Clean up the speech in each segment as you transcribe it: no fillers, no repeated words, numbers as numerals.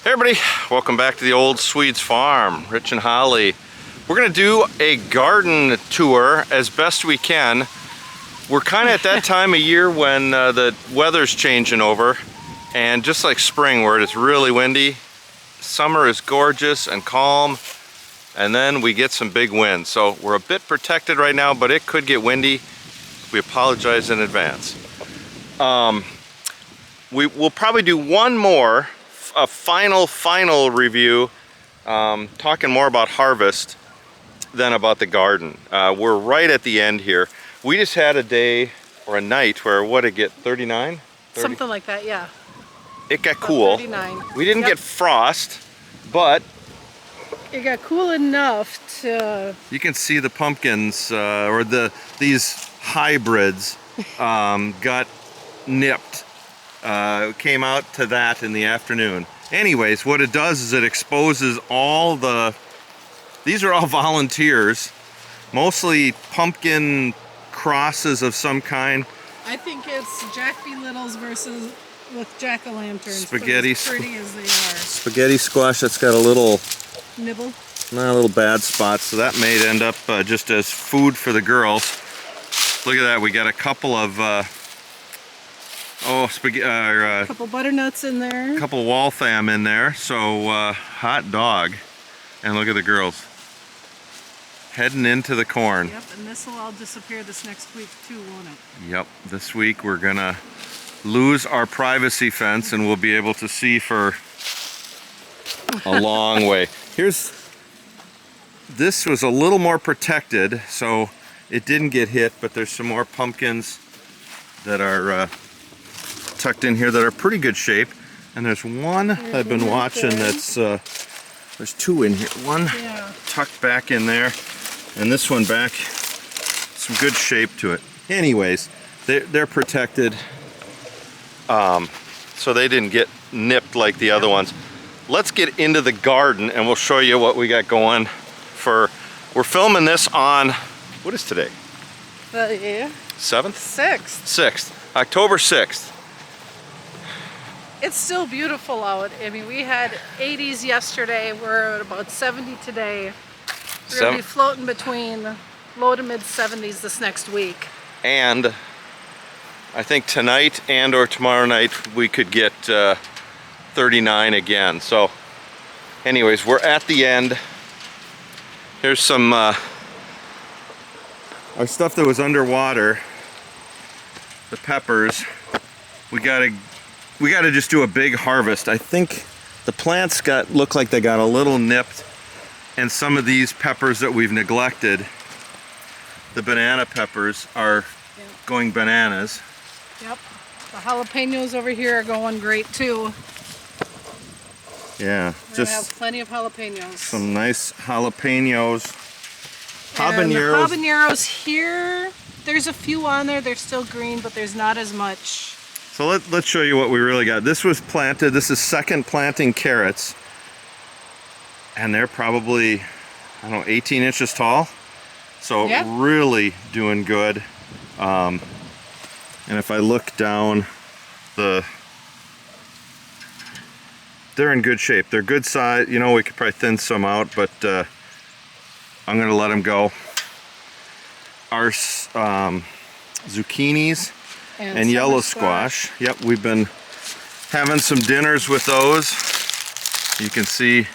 Hey everybody, welcome back to the Old Swedes Farm. Rich and Holly. We're gonna do a garden tour as best we can. We're kind of at that time of year when the weather's changing over, and just like spring where it's really windy, summer is gorgeous and calm, and then we get some big winds. So we're a bit protected right now, but it could get windy. We apologize in advance. We'll probably do one more, a final review, talking more about harvest than about the garden. We're right at the end here. We just had a day or a night where, what did it get, 39? 30? Something like that, yeah. It got cool. 39. We didn't get frost, but it got cool enough to... You can see the pumpkins, or these hybrids got nipped. Came out to that in the afternoon. Anyways, what it does is it exposes all these are all volunteers, mostly pumpkin crosses of some kind. I think it's Jack B. Littles versus with jack-o'-lanterns. Spaghetti, as pretty as they are. Spaghetti squash that's got a little Nibble. Not a little bad spot, so that may end up just as food for the girls. Look at that, we got a couple of a couple butternuts in there. A couple Waltham in there, so hot dog. And look at the girls heading into the corn. Yep, and this will all disappear this next week too, won't it? Yep, this week we're gonna lose our privacy fence and we'll be able to see for a long way. This was a little more protected, so it didn't get hit, but there's some more pumpkins that are tucked in here that are pretty good shape. And there's one I've been watching that's, there's two in here. One tucked back in there, and this one back, some good shape to it. Anyways, they're protected, so they didn't get nipped like the other ones. Let's get into the garden and we'll show you what we got going we're filming this on, what is today? 7th? 6th, October 6th. It's still beautiful out. I mean, we had 80s yesterday. We're at about 70 today. We're going to be floating between low to mid 70s this next week. And I think tonight and or tomorrow night we could get 39 again. So anyways, we're at the end. Here's some our stuff that was underwater, the peppers. We gotta just do a big harvest. I think the plants look like they got a little nipped, and some of these peppers that we've neglected, the banana peppers, are going bananas. Yep. The jalapenos over here are going great too. Yeah, we have plenty of jalapenos. Some nice jalapenos. Habaneros. The habaneros here, there's a few on there. They're still green, but there's not as much. So let's show you what we really got. This was planted. This is second planting carrots, and they're probably, I don't know, 18 inches tall. So really doing good. And if I look down they're in good shape. They're good size. You know, we could probably thin some out, but I'm gonna let them go. Our zucchinis and yellow squash. Yep, we've been having some dinners with those. You can see, is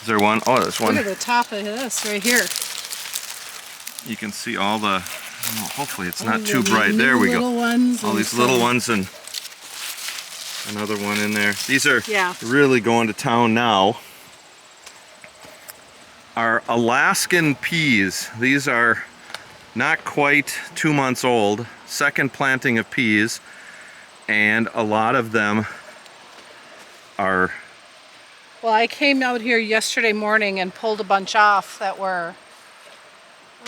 there one? Oh, there's one. Look at the top of this right here. You can see all the, hopefully it's not too bright. There we go. All these little ones, and another one in there. These are really going to town now. Our Alaskan peas. These are not quite 2 months old. Second planting of peas, and a lot of them are... Well, I came out here yesterday morning and pulled a bunch off that were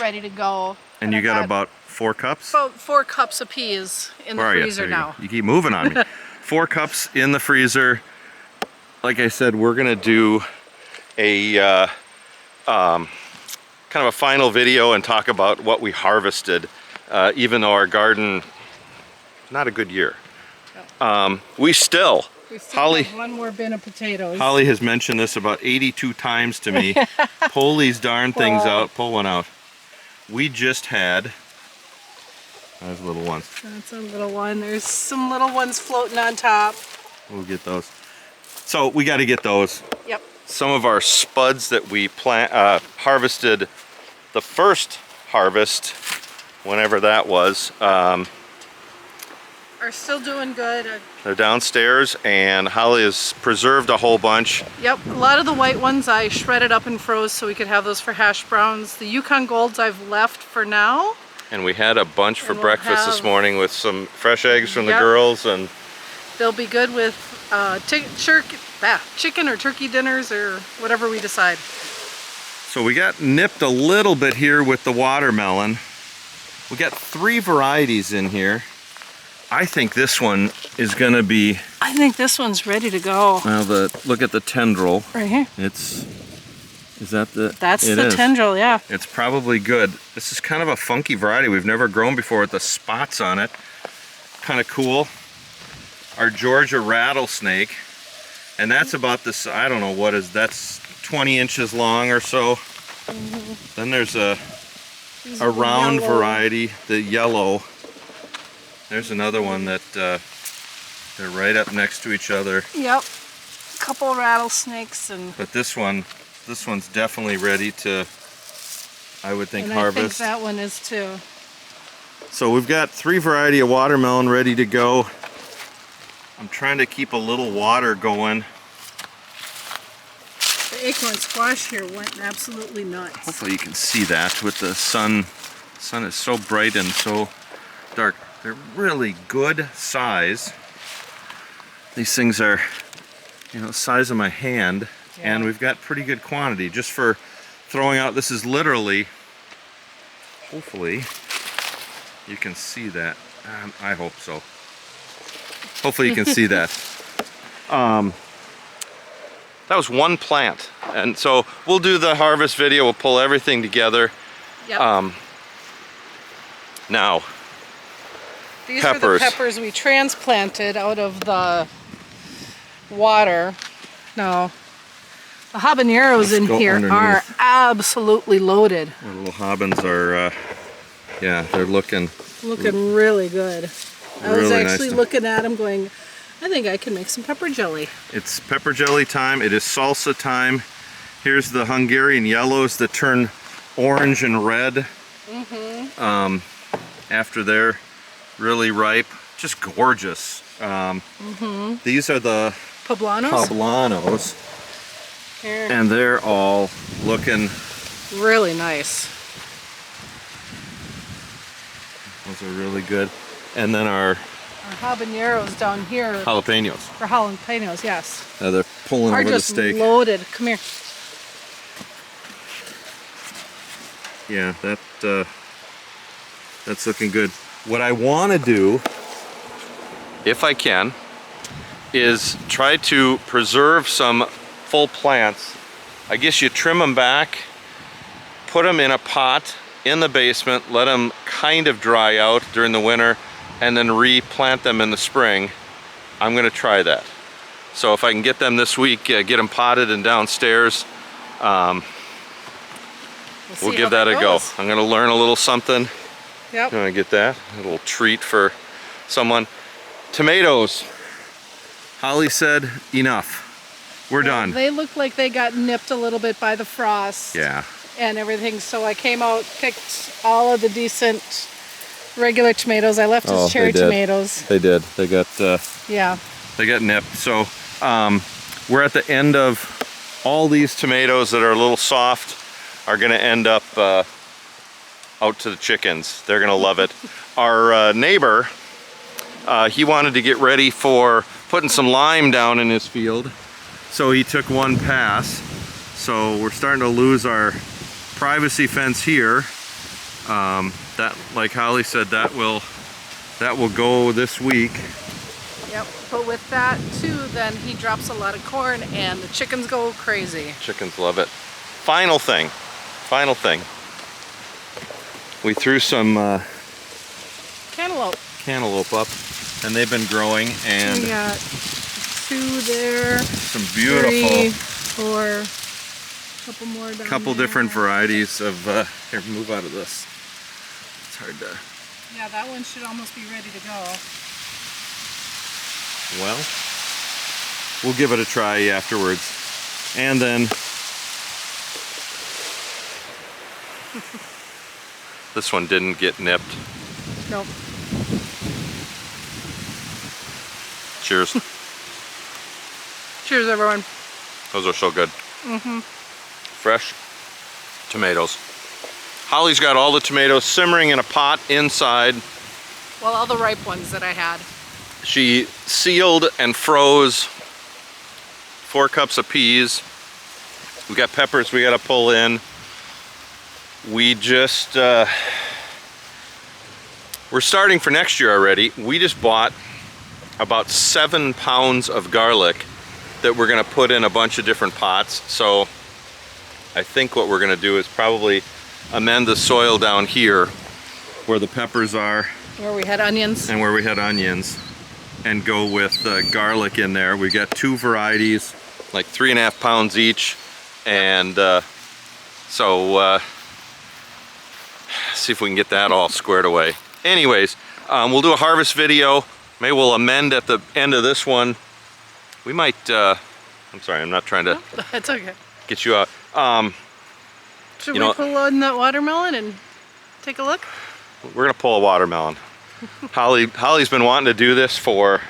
ready to go. And you got about 4 cups? About 4 cups of peas in the freezer now. You keep moving on me. 4 cups in the freezer. Like I said, we're gonna do a kind of a final video and talk about what we harvested, even though our garden, not a good year. We still We still Holly, have one more bin of potatoes. Holly has mentioned this about 82 times to me. Pull these darn things out. Pull one out. We just had... There's little ones. That's a little one. There's some little ones floating on top. We'll get those. So we got to get those. Yep. Some of our spuds that we harvested the first harvest, whenever that was, Are still doing good. they're downstairs, and Holly has preserved a whole bunch. Yep, a lot of the white ones I shredded up and froze so we could have those for hash browns. The Yukon Golds I've left for now. And we had a bunch for we'll breakfast this morning with some fresh eggs from the girls, and they'll be good with chicken or turkey dinners or whatever we decide. so we got nipped a little bit here with the watermelon. We got 3 varieties in here. I think this one is gonna be... I think this one's ready to go. Well, look at the tendril. Right here. Is that the... That's the tendril, yeah. It's probably good. This is kind of a funky variety we've never grown before with the spots on it. Kind of cool. Our Georgia rattlesnake. And that's about this, I don't know what is, that's 20 inches long or so. Then there's a round variety, the yellow. There's another one that they're right up next to each other. Yep. A couple rattlesnakes and... But this one's definitely ready to, I would think, and harvest. I think that one is too. So we've got 3 variety of watermelon ready to go. I'm trying to keep a little water going. The acorn squash here went absolutely nuts. Hopefully you can see that with the sun. The sun is so bright and so dark. They're really good size. These things are, you know, the size of my hand. Yeah. And we've got pretty good quantity just for throwing out. This is literally, hopefully you can see that. I hope so. Hopefully you can see that. That was one plant. And so we'll do the harvest video. We'll pull everything together. Yep. Now, these are the peppers we transplanted out of the water. No. The habaneros in here are absolutely loaded. The little habans are, yeah, they're looking really good. I was actually nice looking at them going, I think I can make some pepper jelly. It's pepper jelly time. It is salsa time. Here's the Hungarian yellows that turn orange and red after they're really ripe. Just gorgeous. These are the poblanos. Here. And they're all looking really nice. Those are really good. And then our habaneros down here. Jalapenos. For jalapenos, yes. They're pulling over the steak. Are just loaded. Come here. Yeah, that's looking good. What I want to do, if I can, is try to preserve some full plants. I guess you trim them back, put them in a pot in the basement, let them kind of dry out during the winter, and then replant them in the spring. I'm gonna try that. So if I can get them this week, get them potted and downstairs, we'll give that a go. I'm gonna learn a little something. Yep. I'm gonna get that, a little treat for someone. Tomatoes. Holly said enough. We're done. They look like they got nipped a little bit by the frost. Yeah. And everything, so I came out, picked all of the decent regular tomatoes. I left as cherry tomatoes. They did. They got yeah. They got nipped. So we're at the end of all these tomatoes that are a little soft are gonna end up out to the chickens. They're gonna love it. Our neighbor, he wanted to get ready for putting some lime down in his field. So he took one pass. So we're starting to lose our privacy fence here. That, like Holly said, that will go this week. Yep, but with that too, then he drops a lot of corn and the chickens go crazy. Chickens love it. Final thing. We threw some cantaloupe up, and they've been growing, and we got 2 there. Some beautiful. 3, 4. Couple more down Couple there. different varieties of. Here, move out of this. It's hard to. Yeah, that one should almost be ready to go. Well, we'll give it a try afterwards, and then this one didn't get nipped. Nope. Cheers. Cheers, everyone. Those are so good. Mm-hmm. Fresh tomatoes. Holly's got all the tomatoes simmering in a pot inside. Well, all the ripe ones that I had. She sealed and froze 4 cups of peas. We got peppers we got to pull in. We just, we're starting for next year already. We just bought about 7 pounds of garlic that we're going to put in a bunch of different pots. So I think what we're going to do is probably amend the soil down here where the peppers are. Where we had onions. And where we had onions. And go with garlic in there. We got 2 varieties, like 3.5 pounds each. And so see if we can get that all squared away. Anyways, we'll do a harvest video. Maybe we'll amend at the end of this one. We might, I'm sorry, I'm not trying to That's okay. get you out. Should we pull on that watermelon and take a look? We're gonna pull a watermelon. Holly's been wanting to do this for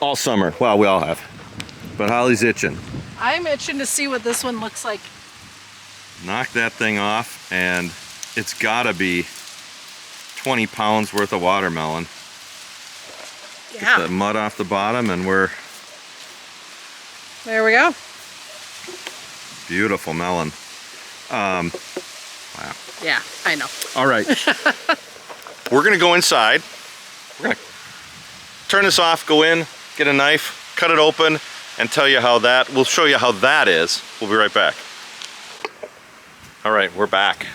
all summer. Well, we all have. But Holly's itching. I'm itching to see what this one looks like. Knock that thing off, and it's gotta be 20 pounds worth of watermelon. Yeah. Get the mud off the bottom, and we're... There we go. Beautiful melon. Wow. Yeah, I know. All right. We're gonna go inside. We're gonna turn this off, go in, get a knife, cut it open, and tell you how that, we'll show you how that is. We'll be right back. All right, we're back.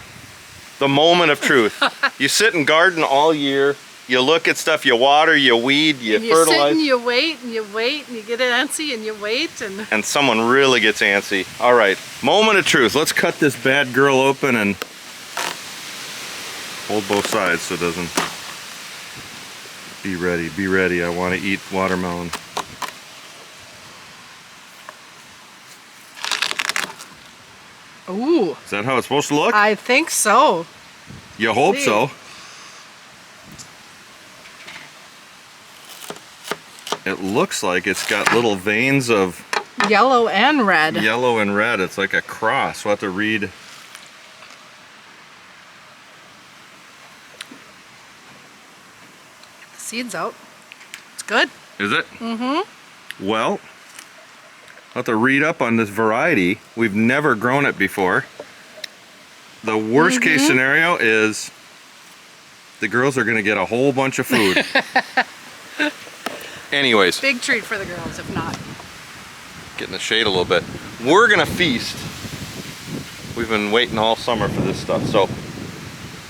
The moment of truth. You sit and garden all year, you look at stuff, you water, you weed, you fertilize. You sit and you wait and you wait and you get antsy and you wait and... And someone really gets antsy. All right, moment of truth. Let's cut this bad girl open and hold both sides so it doesn't... Be ready, be ready. I want to eat watermelon. Ooh. Is that how it's supposed to look? I think so. You hope so. It looks like it's got little veins of yellow and red. Yellow and red. It's like a cross. We'll have to read. The seeds out. It's good. Is it? Mm-hmm. Well, I'll have to read up on this variety. We've never grown it before. The worst case scenario is the girls are going to get a whole bunch of food. Anyways. Big treat for the girls, if not. Get in the shade a little bit. We're going to feast. We've been waiting all summer for this stuff. So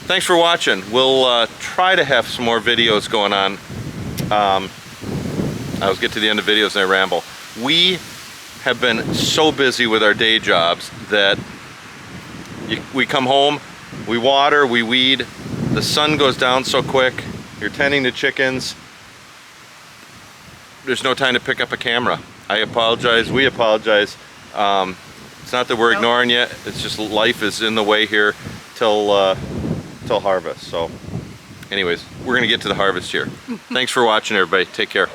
thanks for watching. We'll try to have some more videos going on. I always get to the end of videos and I ramble. We have been so busy with our day jobs that we come home, we water, we weed, the sun goes down so quick, you're tending to chickens, there's no time to pick up a camera. I apologize, we apologize. It's not that we're ignoring you, it's just life is in the way here till harvest. So anyways, we're gonna get to the harvest here. Thanks for watching, everybody. Take care.